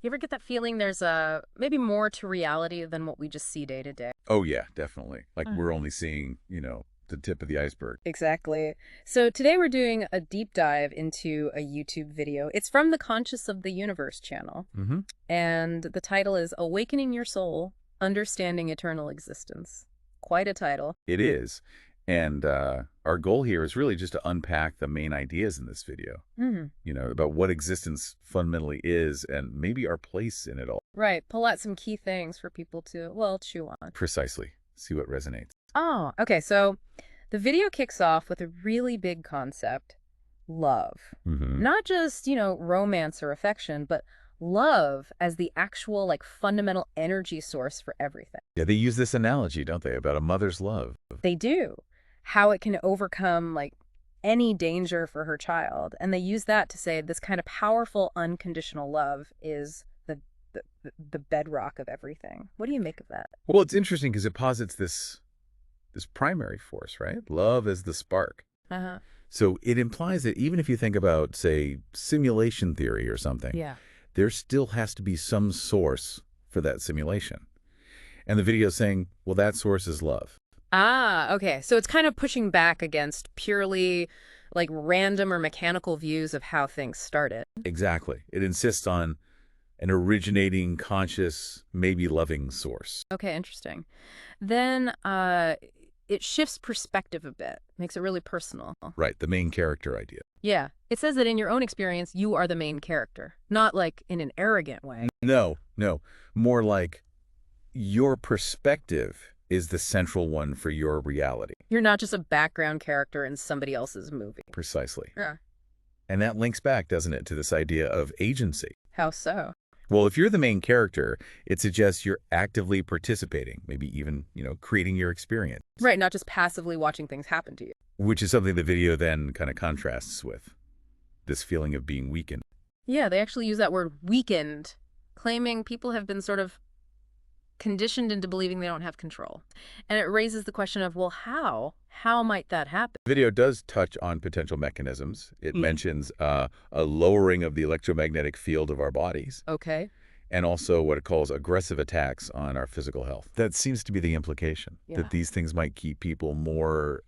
You ever get that feeling there's maybe more to reality than what we just see day to day? Oh, yeah, definitely. Like we're only seeing, the tip of the iceberg. Exactly. So today we're doing a deep dive into a YouTube video. It's from the Conscious of the Universe channel. Mm-hmm. And the title is Awakening Your Soul, Understanding Eternal Existence. Quite a title. It is. And our goal here is really just to unpack the main ideas in this video, about what existence fundamentally is and maybe our place in it all. Right. Pull out some key things for people to, well, chew on. Precisely. See what resonates. Oh, okay. So the video kicks off with a really big concept, love. Mm-hmm. Not just, romance or affection, but love as the actual, fundamental energy source for everything. Yeah, they use this analogy, don't they, about a mother's love. They do. How it can overcome, any danger for her child. And they use that to say this kind of powerful, unconditional love is the bedrock of everything. What do you make of that? Well, it's interesting because it posits this primary force, right? Love as the spark. Uh-huh. So it implies that even if you think about, say, simulation theory or something, Yeah. there still has to be some source for that simulation. And the video is saying, well, that source is love. Ah, okay. So it's kind of pushing back against purely random or mechanical views of how things started. Exactly. It insists on an originating, conscious, maybe loving source. Okay, interesting. Then it shifts perspective a bit, makes it really personal. Right, the main character idea. Yeah. It says that in your own experience, you are the main character, not in an arrogant way. No. More like your perspective is the central one for your reality. You're not just a background character in somebody else's movie. Precisely. Yeah. And that links back, doesn't it, to this idea of agency. How so? Well, if you're the main character, it suggests you're actively participating, maybe even, creating your experience. Right, not just passively watching things happen to you. Which is something the video then kind of contrasts with, this feeling of being weakened. Yeah, they actually use that word weakened, claiming people have been sort of conditioned into believing they don't have control. And it raises the question of, well, how? How might that happen? The video does touch on potential mechanisms. It mentions a lowering of the electromagnetic field of our bodies. Okay. And also what it calls aggressive attacks on our physical health. That seems to be the implication, that these things might keep people more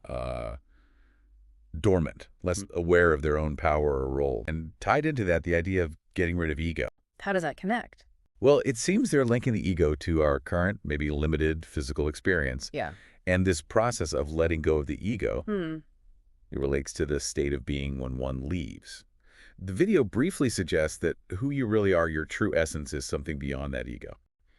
dormant, less aware of their own power or role. And tied into that, the idea of getting rid of ego. How does that connect? Well, it seems they're linking the ego to our current, maybe limited physical experience. Yeah. And this process of letting go of the ego, it relates to the state of being when one leaves. The video briefly suggests that who you really are, your true essence, is something beyond that ego.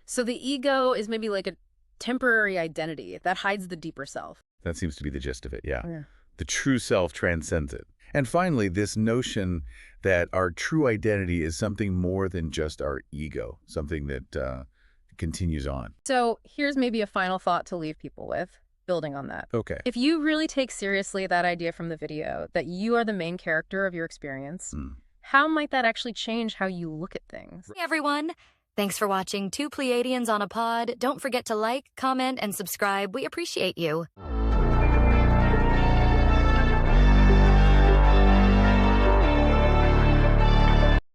So the ego is maybe like a temporary identity that hides the deeper self. That seems to be the gist of it, yeah. Yeah. The true self transcends it. And finally, this notion that our true identity is something more than just our ego, something that continues on. So here's maybe a final thought to leave people with, building on that. Okay. If you really take seriously that idea from the video, that you are the main character of your experience, how might that actually change how you look at things? Hey everyone! Thanks for watching Two Pleiadians on a Pod. Don't forget to like, comment, and subscribe. We appreciate you.